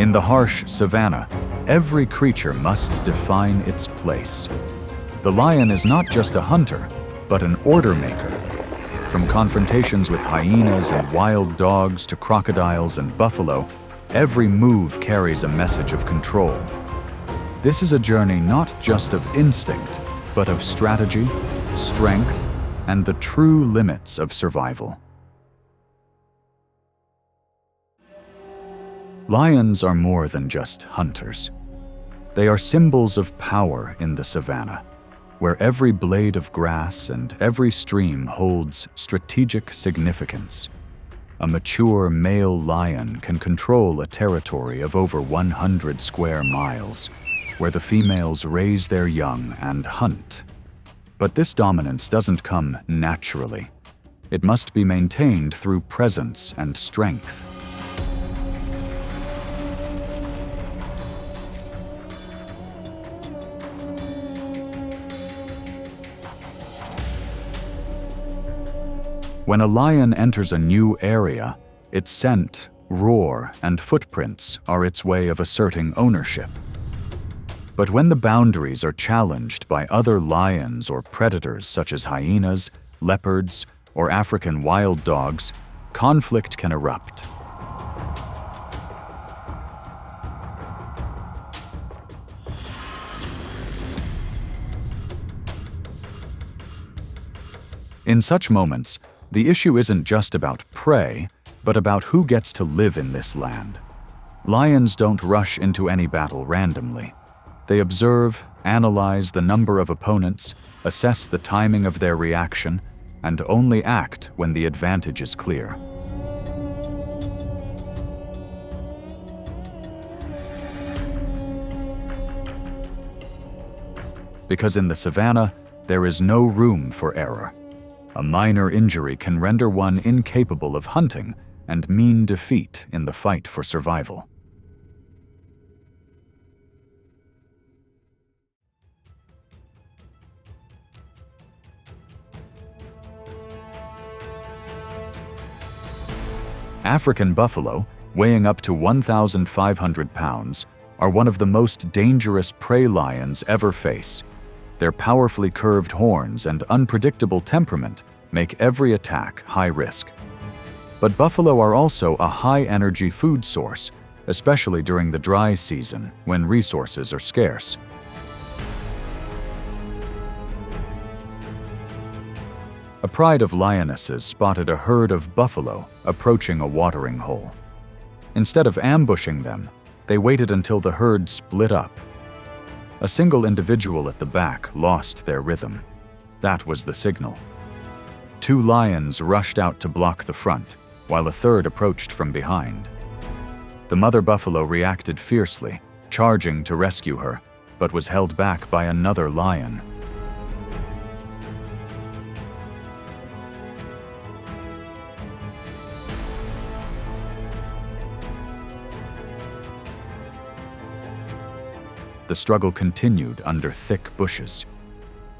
In the harsh savanna, every creature must define its place. The lion is not just a hunter, but an order maker. From confrontations with hyenas and wild dogs to crocodiles and buffalo, every move carries a message of control. This is a journey not just of instinct, but of strategy, strength, and the true limits of survival. Lions are more than just hunters. They are symbols of power in the savanna, where every blade of grass and every stream holds strategic significance. A mature male lion can control a territory of over 100 square miles, where the females raise their young and hunt. But this dominance doesn't come naturally. It must be maintained through presence and strength. When a lion enters a new area, its scent, roar, and footprints are its way of asserting ownership. But when the boundaries are challenged by other lions or predators such as hyenas, leopards, or African wild dogs, conflict can erupt. In such moments, the issue isn't just about prey, but about who gets to live in this land. Lions don't rush into any battle randomly. They observe, analyze the number of opponents, assess the timing of their reaction, and only act when the advantage is clear. Because in the savanna, there is no room for error. A minor injury can render one incapable of hunting and mean defeat in the fight for survival. African buffalo, weighing up to 1,500 pounds, are one of the most dangerous prey lions ever face. Their powerfully curved horns and unpredictable temperament make every attack high risk. But buffalo are also a high-energy food source, especially during the dry season when resources are scarce. A pride of lionesses spotted a herd of buffalo approaching a watering hole. Instead of ambushing them, they waited until the herd split up. A single individual at the back lost their rhythm. That was the signal. Two lions rushed out to block the front, while a third approached from behind. The mother buffalo reacted fiercely, charging to rescue her, but was held back by another lion. The struggle continued under thick bushes.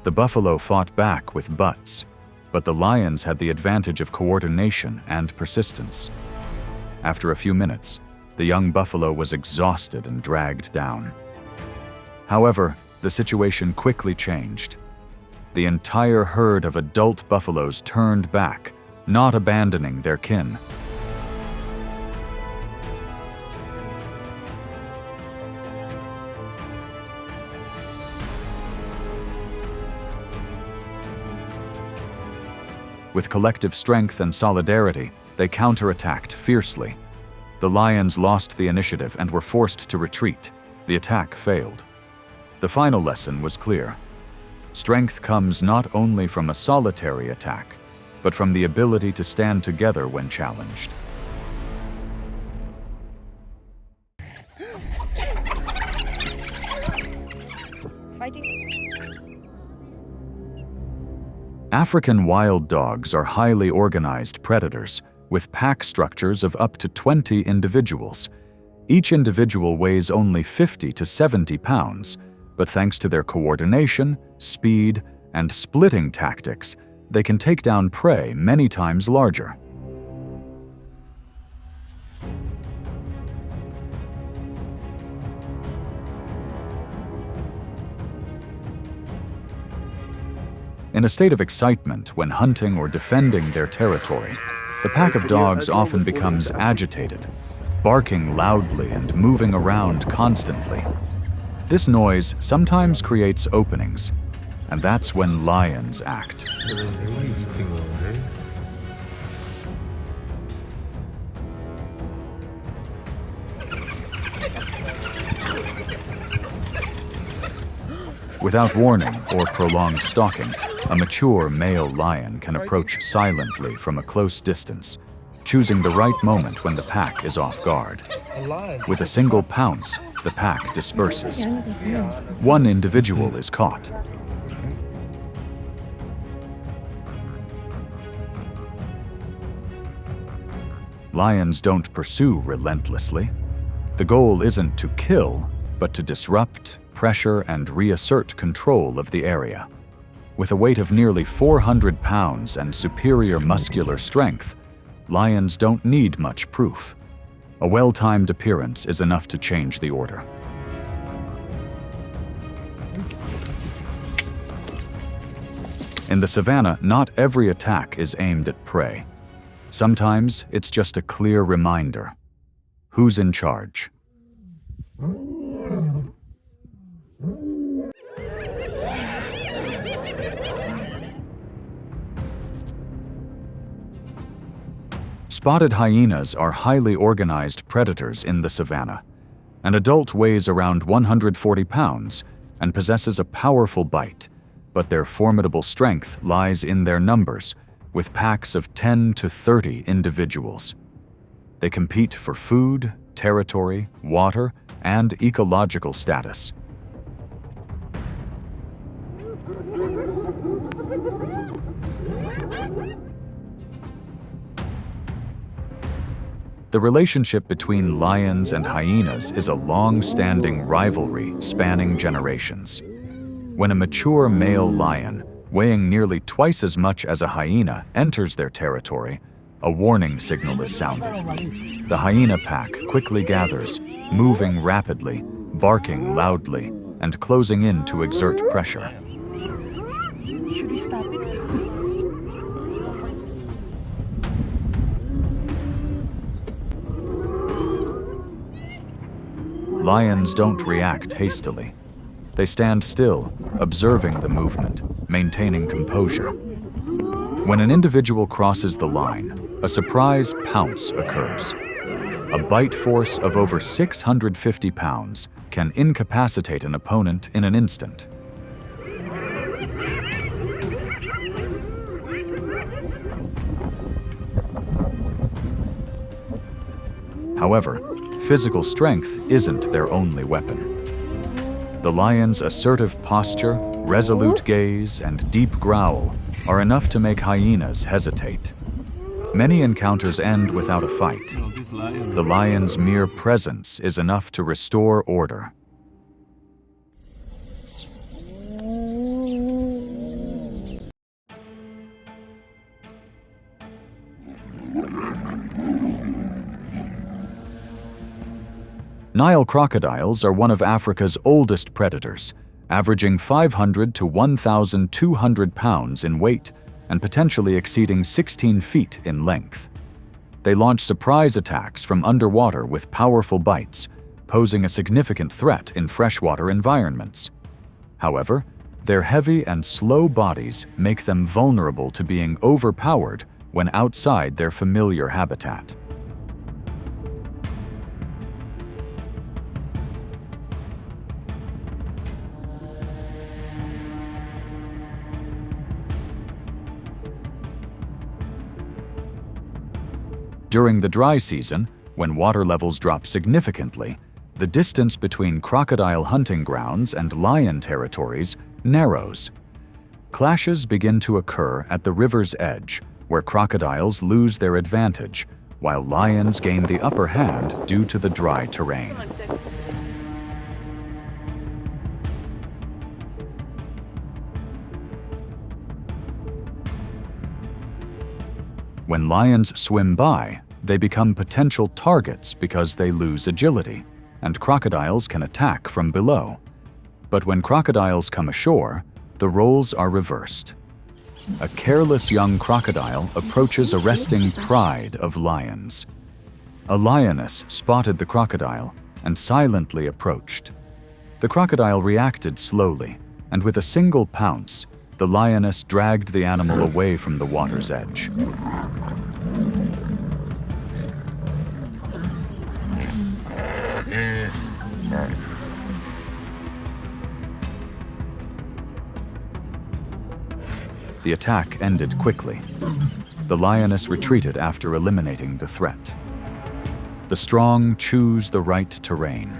The buffalo fought back with butts, but the lions had the advantage of coordination and persistence. After a few minutes, the young buffalo was exhausted and dragged down. However, the situation quickly changed. The entire herd of adult buffaloes turned back, not abandoning their kin. With collective strength and solidarity, they counterattacked fiercely. The lions lost the initiative and were forced to retreat. The attack failed. The final lesson was clear. Strength comes not only from a solitary attack, but from the ability to stand together when challenged. African wild dogs are highly organized predators, with pack structures of up to 20 individuals. Each individual weighs only 50 to 70 pounds, but thanks to their coordination, speed, and splitting tactics, they can take down prey many times larger. In a state of excitement when hunting or defending their territory, the pack of dogs often becomes agitated, barking loudly and moving around constantly. This noise sometimes creates openings, and that's when lions act. Without warning or prolonged stalking, a mature male lion can approach silently from a close distance, choosing the right moment when the pack is off guard. With a single pounce, the pack disperses. One individual is caught. Lions don't pursue relentlessly. The goal isn't to kill, but to disrupt, pressure, and reassert control of the area. With a weight of nearly 400 pounds and superior muscular strength, lions don't need much proof. A well-timed appearance is enough to change the order. In the savannah, not every attack is aimed at prey. Sometimes it's just a clear reminder. Who's in charge? Spotted hyenas are highly organized predators in the savannah. An adult weighs around 140 pounds and possesses a powerful bite, but their formidable strength lies in their numbers, with packs of 10 to 30 individuals. They compete for food, territory, water, and ecological status. The relationship between lions and hyenas is a long-standing rivalry spanning generations. When a mature male lion, weighing nearly twice as much as a hyena, enters their territory, a warning signal is sounded. The hyena pack quickly gathers, moving rapidly, barking loudly, and closing in to exert pressure. Should we stop it? Lions don't react hastily. They stand still, observing the movement, maintaining composure. When an individual crosses the line, a surprise pounce occurs. A bite force of over 650 pounds can incapacitate an opponent in an instant. However, physical strength isn't their only weapon. The lion's assertive posture, resolute gaze, and deep growl are enough to make hyenas hesitate. Many encounters end without a fight. The lion's mere presence is enough to restore order. Nile crocodiles are one of Africa's oldest predators, averaging 500 to 1,200 pounds in weight and potentially exceeding 16 feet in length. They launch surprise attacks from underwater with powerful bites, posing a significant threat in freshwater environments. However, their heavy and slow bodies make them vulnerable to being overpowered when outside their familiar habitat. During the dry season, when water levels drop significantly, the distance between crocodile hunting grounds and lion territories narrows. Clashes begin to occur at the river's edge, where crocodiles lose their advantage, while lions gain the upper hand due to the dry terrain. When lions swim by, they become potential targets because they lose agility, and crocodiles can attack from below. But when crocodiles come ashore, the roles are reversed. A careless young crocodile approaches a resting pride of lions. A lioness spotted the crocodile and silently approached. The crocodile reacted slowly, and with a single pounce, the lioness dragged the animal away from the water's edge. The attack ended quickly. The lioness retreated after eliminating the threat. The strong choose the right terrain.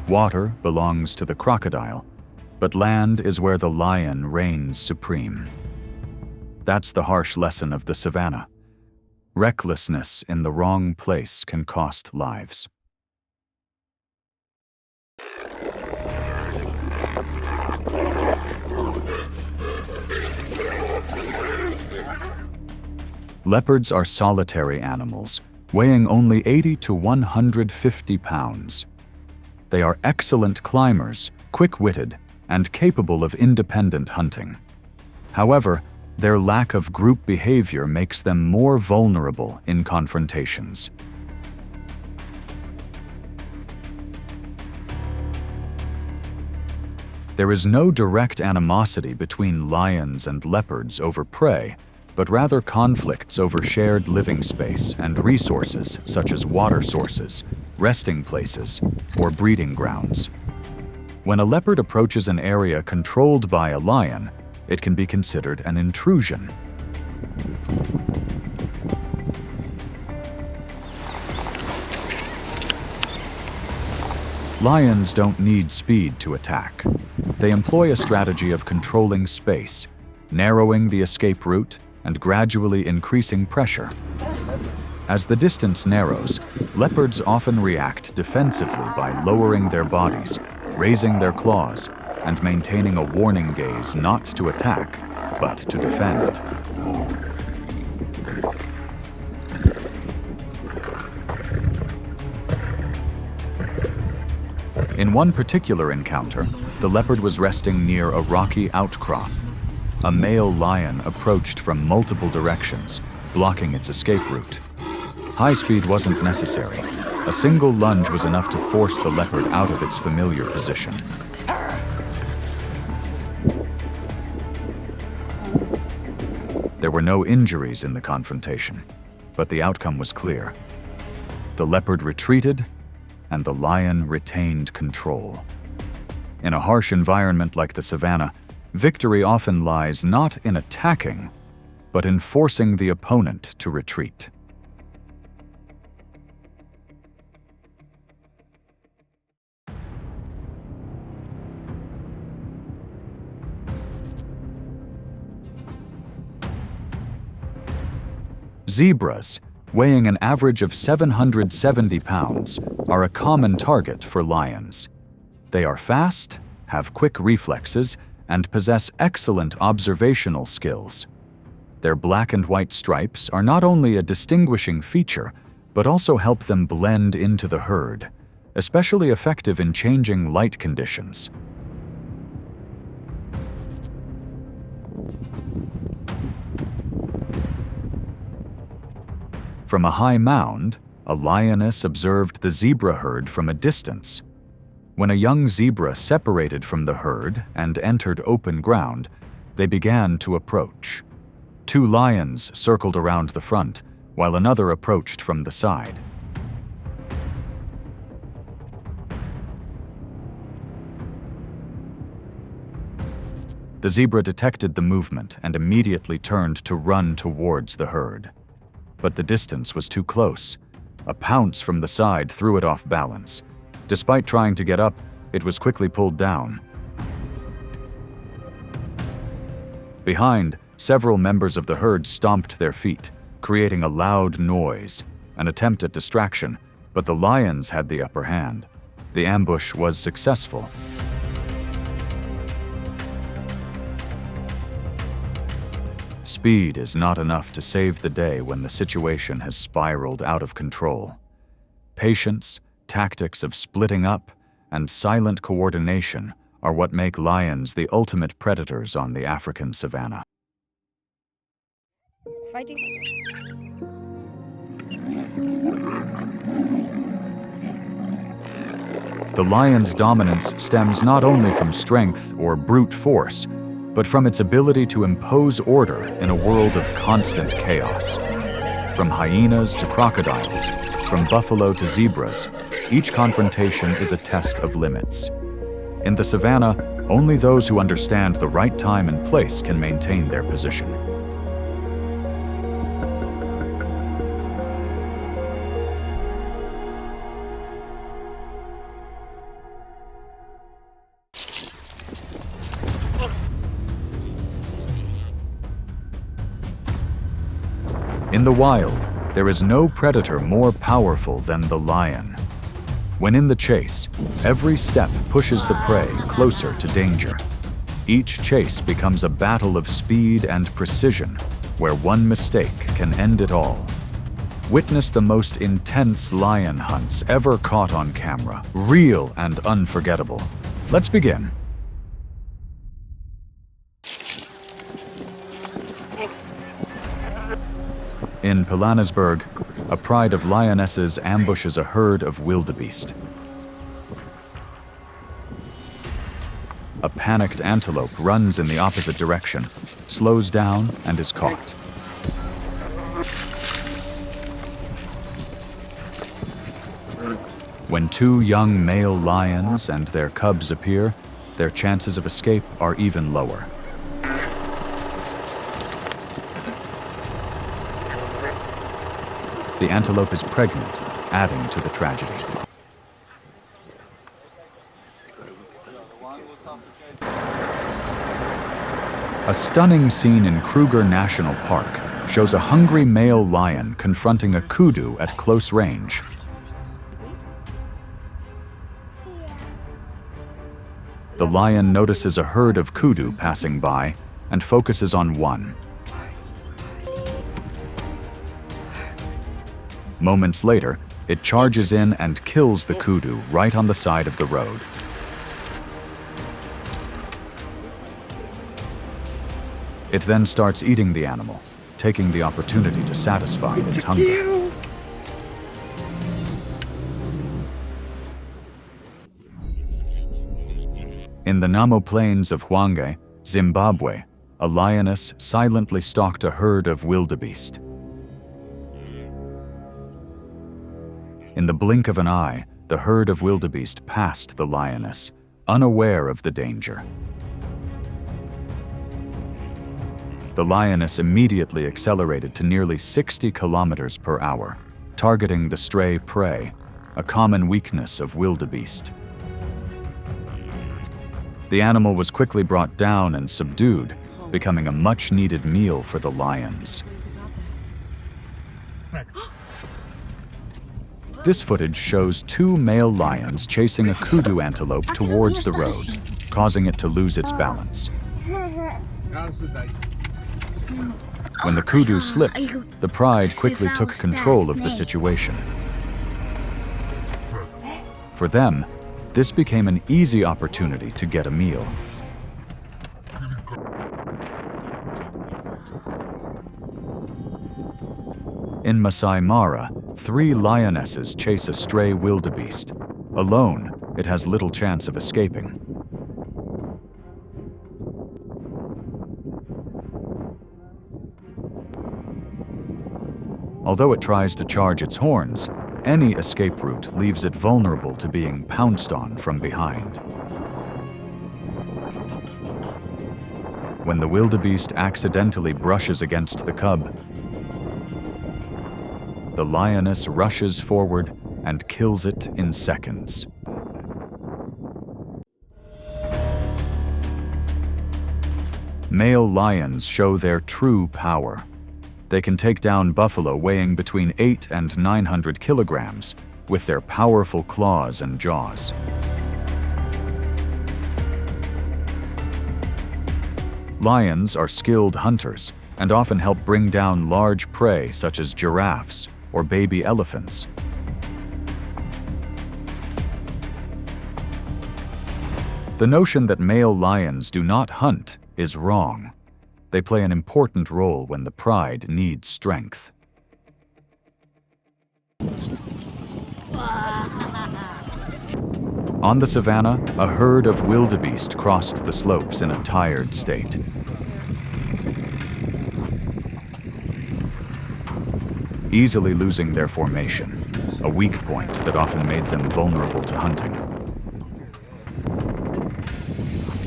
Water belongs to the crocodile, but land is where the lion reigns supreme. That's the harsh lesson of the savannah. Recklessness in the wrong place can cost lives. Leopards are solitary animals, weighing only 80 to 150 pounds. They are excellent climbers, quick-witted, and capable of independent hunting. However, their lack of group behavior makes them more vulnerable in confrontations. There is no direct animosity between lions and leopards over prey, but rather conflicts over shared living space and resources such as water sources, resting places, or breeding grounds. When a leopard approaches an area controlled by a lion, it can be considered an intrusion. Lions don't need speed to attack. They employ a strategy of controlling space, narrowing the escape route, and gradually increasing pressure. As the distance narrows, leopards often react defensively by lowering their bodies, raising their claws, and maintaining a warning gaze not to attack, but to defend. In one particular encounter, the leopard was resting near a rocky outcrop. A male lion approached from multiple directions, blocking its escape route. High speed wasn't necessary. A single lunge was enough to force the leopard out of its familiar position. There were no injuries in the confrontation, but the outcome was clear. The leopard retreated, and the lion retained control. In a harsh environment like the savannah, victory often lies not in attacking, but in forcing the opponent to retreat. Zebras, weighing an average of 770 pounds, are a common target for lions. They are fast, have quick reflexes, and possess excellent observational skills. Their black and white stripes are not only a distinguishing feature, but also help them blend into the herd, especially effective in changing light conditions. From a high mound, a lioness observed the zebra herd from a distance. When a young zebra separated from the herd and entered open ground, they began to approach. Two lions circled around the front, while another approached from the side. The zebra detected the movement and immediately turned to run towards the herd. But the distance was too close. A pounce from the side threw it off balance. Despite trying to get up, it was quickly pulled down. Behind, several members of the herd stomped their feet, creating a loud noise, an attempt at distraction, but the lions had the upper hand. The ambush was successful. Speed is not enough to save the day when the situation has spiraled out of control. Patience, tactics of splitting up, and silent coordination are what make lions the ultimate predators on the African savannah. Fighting. The lion's dominance stems not only from strength or brute force, but from its ability to impose order in a world of constant chaos. From hyenas to crocodiles, from buffalo to zebras, each confrontation is a test of limits. In the savannah, only those who understand the right time and place can maintain their position. In the wild, there is no predator more powerful than the lion. When in the chase, every step pushes the prey closer to danger. Each chase becomes a battle of speed and precision, where one mistake can end it all. Witness the most intense lion hunts ever caught on camera, real and unforgettable. Let's begin. In Pilanesberg, a pride of lionesses ambushes a herd of wildebeest. A panicked antelope runs in the opposite direction, slows down, and is caught. When two young male lions and their cubs appear, their chances of escape are even lower. The antelope is pregnant, adding to the tragedy. A stunning scene in Kruger National Park shows a hungry male lion confronting a kudu at close range. The lion notices a herd of kudu passing by and focuses on one. Moments later, it charges in and kills the kudu right on the side of the road. It then starts eating the animal, taking the opportunity to satisfy its hunger. In the Namo Plains of Hwange, Zimbabwe, a lioness silently stalked a herd of wildebeest. In the blink of an eye, the herd of wildebeest passed the lioness, unaware of the danger. The lioness immediately accelerated to nearly 60 kilometers per hour, targeting the stray prey, a common weakness of wildebeest. The animal was quickly brought down and subdued, becoming a much-needed meal for the lions. This footage shows two male lions chasing a kudu antelope towards the road, causing it to lose its balance. When the kudu slipped, the pride quickly took control of the situation. For them, this became an easy opportunity to get a meal. In Masai Mara, 3 lionesses chase a stray wildebeest. Alone, it has little chance of escaping. Although it tries to charge its horns, any escape route leaves it vulnerable to being pounced on from behind. When the wildebeest accidentally brushes against the cub, the lioness rushes forward and kills it in seconds. Male lions show their true power. They can take down buffalo weighing between 800 and 900 kilograms with their powerful claws and jaws. Lions are skilled hunters and often help bring down large prey such as giraffes or baby elephants. The notion that male lions do not hunt is wrong. They play an important role when the pride needs strength. On the savanna, a herd of wildebeest crossed the slopes in a tired state. Easily losing their formation, a weak point that often made them vulnerable to hunting.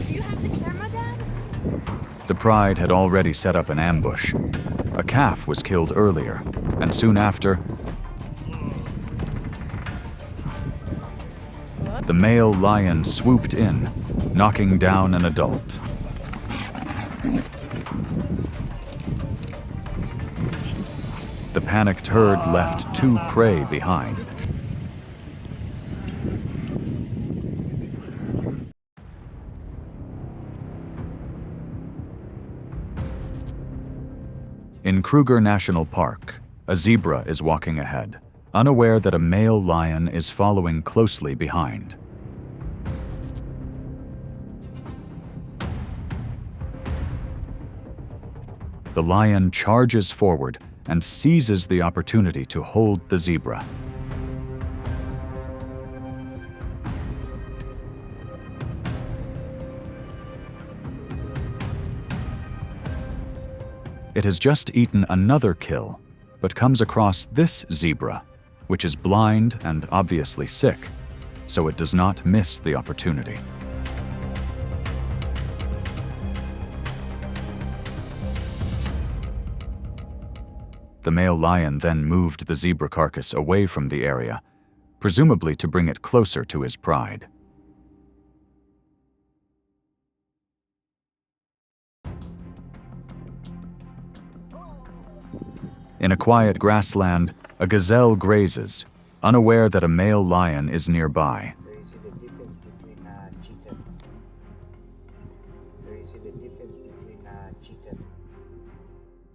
Do you have the camera, Dad? The pride had already set up an ambush. A calf was killed earlier, and soon after, the male lion swooped in, knocking down an adult. The panicked herd left 2 prey behind. In Kruger National Park, a zebra is walking ahead, unaware that a male lion is following closely behind. The lion charges forward and seizes the opportunity to hold the zebra. It has just eaten another kill, but comes across this zebra, which is blind and obviously sick, so it does not miss the opportunity. The male lion then moved the zebra carcass away from the area, presumably to bring it closer to his pride. In a quiet grassland, a gazelle grazes, unaware that a male lion is nearby.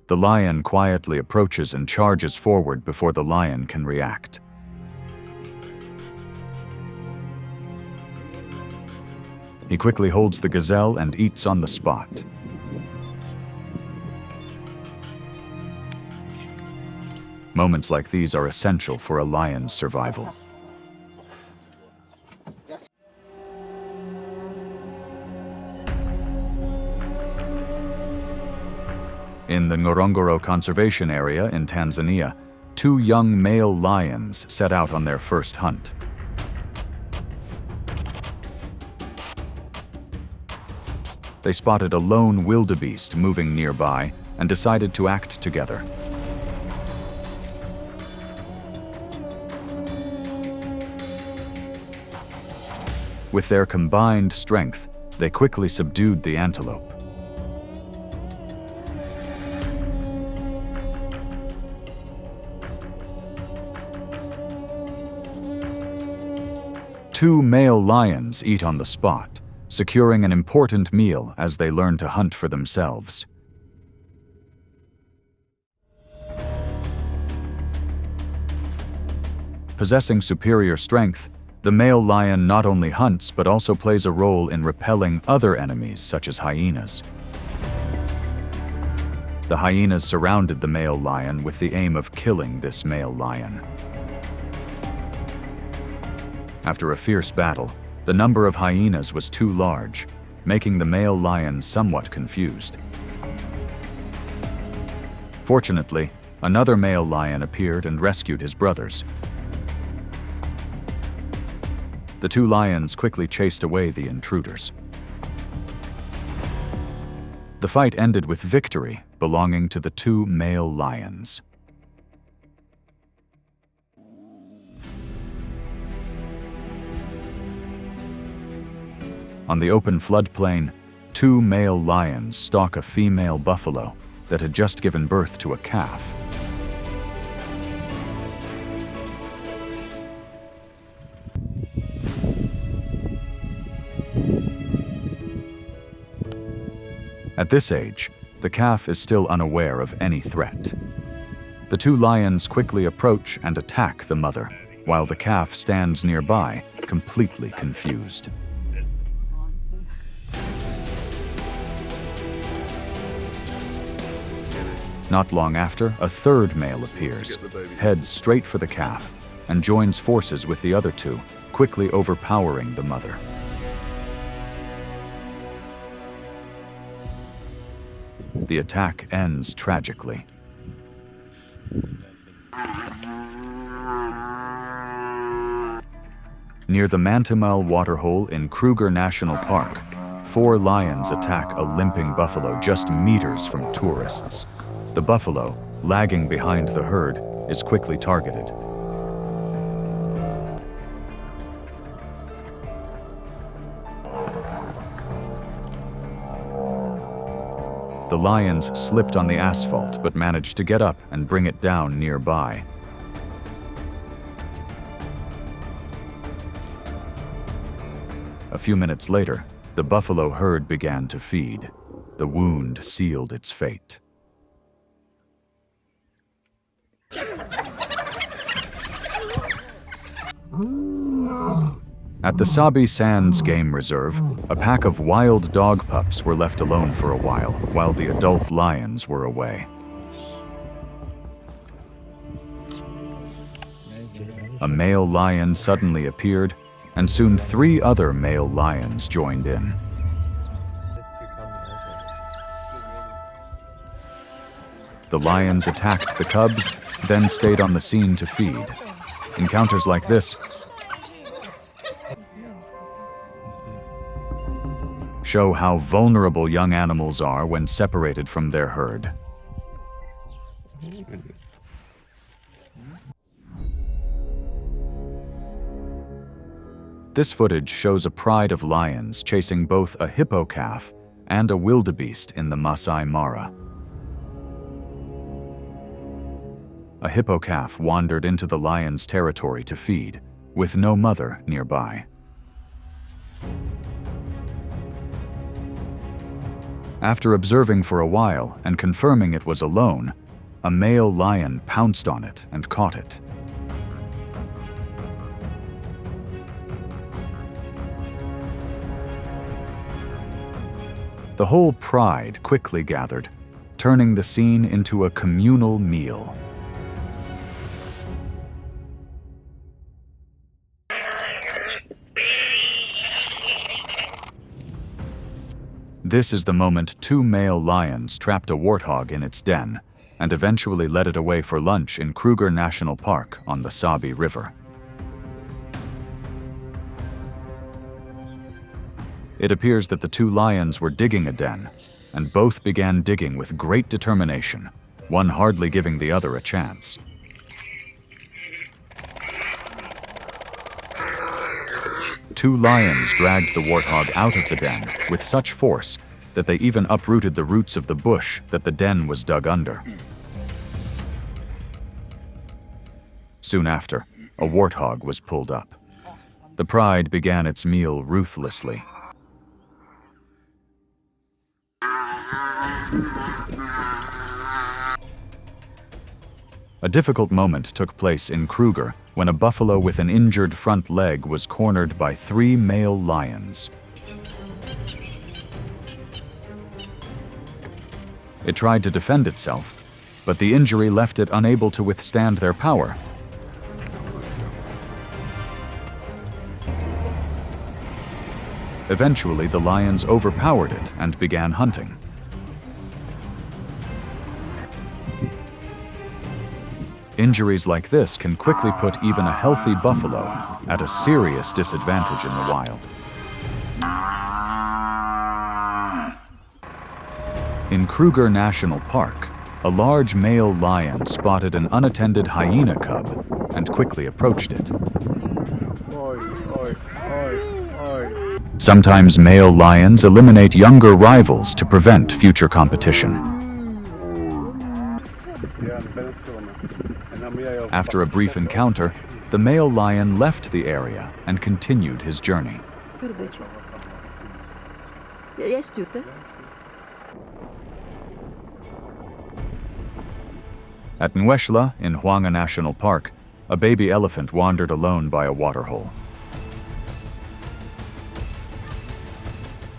The lion quietly approaches and charges forward before the lion can react. He quickly holds the gazelle and eats on the spot. Moments like these are essential for a lion's survival. In the Ngorongoro Conservation Area in Tanzania, 2 young male lions set out on their first hunt. They spotted a lone wildebeest moving nearby and decided to act together. With their combined strength, they quickly subdued the antelope. Two male lions eat on the spot, securing an important meal as they learn to hunt for themselves. Possessing superior strength, the male lion not only hunts but also plays a role in repelling other enemies such as hyenas. The hyenas surrounded the male lion with the aim of killing this male lion. After a fierce battle, the number of hyenas was too large, making the male lion somewhat confused. Fortunately, another male lion appeared and rescued his brothers. The 2 lions quickly chased away the intruders. The fight ended with victory belonging to the 2 male lions. On the open floodplain, 2 male lions stalk a female buffalo that had just given birth to a calf. At this age, the calf is still unaware of any threat. The 2 lions quickly approach and attack the mother, while the calf stands nearby, completely confused. Not long after, a third male appears, heads straight for the calf, and joins forces with the other two, quickly overpowering the mother. The attack ends tragically. Near the Mantimal waterhole in Kruger National Park, 4 lions attack a limping buffalo just meters from tourists. The buffalo, lagging behind the herd, is quickly targeted. The lions slipped on the asphalt but managed to get up and bring it down nearby. A few minutes later, the buffalo herd began to feed. The wound sealed its fate. At the Sabi Sands Game Reserve, a pack of wild dog pups were left alone for a while the adult lions were away. A male lion suddenly appeared, and soon 3 other male lions joined in. The lions attacked the cubs, then stayed on the scene to feed. Encounters like this show how vulnerable young animals are when separated from their herd. This footage shows a pride of lions chasing both a hippo calf and a wildebeest in the Masai Mara. A hippo calf wandered into the lion's territory to feed, with no mother nearby. After observing for a while and confirming it was alone, a male lion pounced on it and caught it. The whole pride quickly gathered, turning the scene into a communal meal. This is the moment 2 male lions trapped a warthog in its den and eventually led it away for lunch in Kruger National Park on the Sabi River. It appears that the 2 lions were digging a den, and both began digging with great determination, one hardly giving the other a chance. Two lions dragged the warthog out of the den with such force that they even uprooted the roots of the bush that the den was dug under. Soon after, a warthog was pulled up. The pride began its meal ruthlessly. A difficult moment took place in Kruger when a buffalo with an injured front leg was cornered by 3 male lions. It tried to defend itself, but the injury left it unable to withstand their power. Eventually, the lions overpowered it and began hunting. Injuries like this can quickly put even a healthy buffalo at a serious disadvantage in the wild. In Kruger National Park, a large male lion spotted an unattended hyena cub and quickly approached it. Sometimes male lions eliminate younger rivals to prevent future competition. After a brief encounter, the male lion left the area and continued his journey. At Nweshla in Hwanga National Park, a baby elephant wandered alone by a waterhole.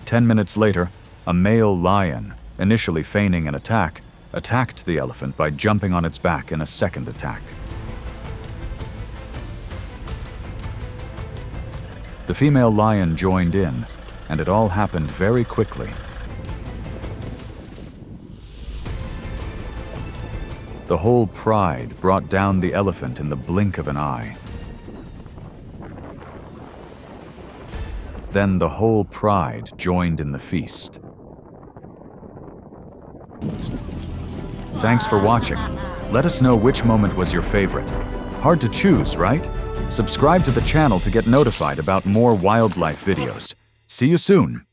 10 minutes later, a male lion, initially feigning an attack, attacked the elephant by jumping on its back in a second attack. The female lion joined in, and it all happened very quickly. The whole pride brought down the elephant in the blink of an eye. Then the whole pride joined in the feast. Thanks for watching. Let us know which moment was your favorite. Hard to choose, right? Subscribe to the channel to get notified about more wildlife videos. See you soon.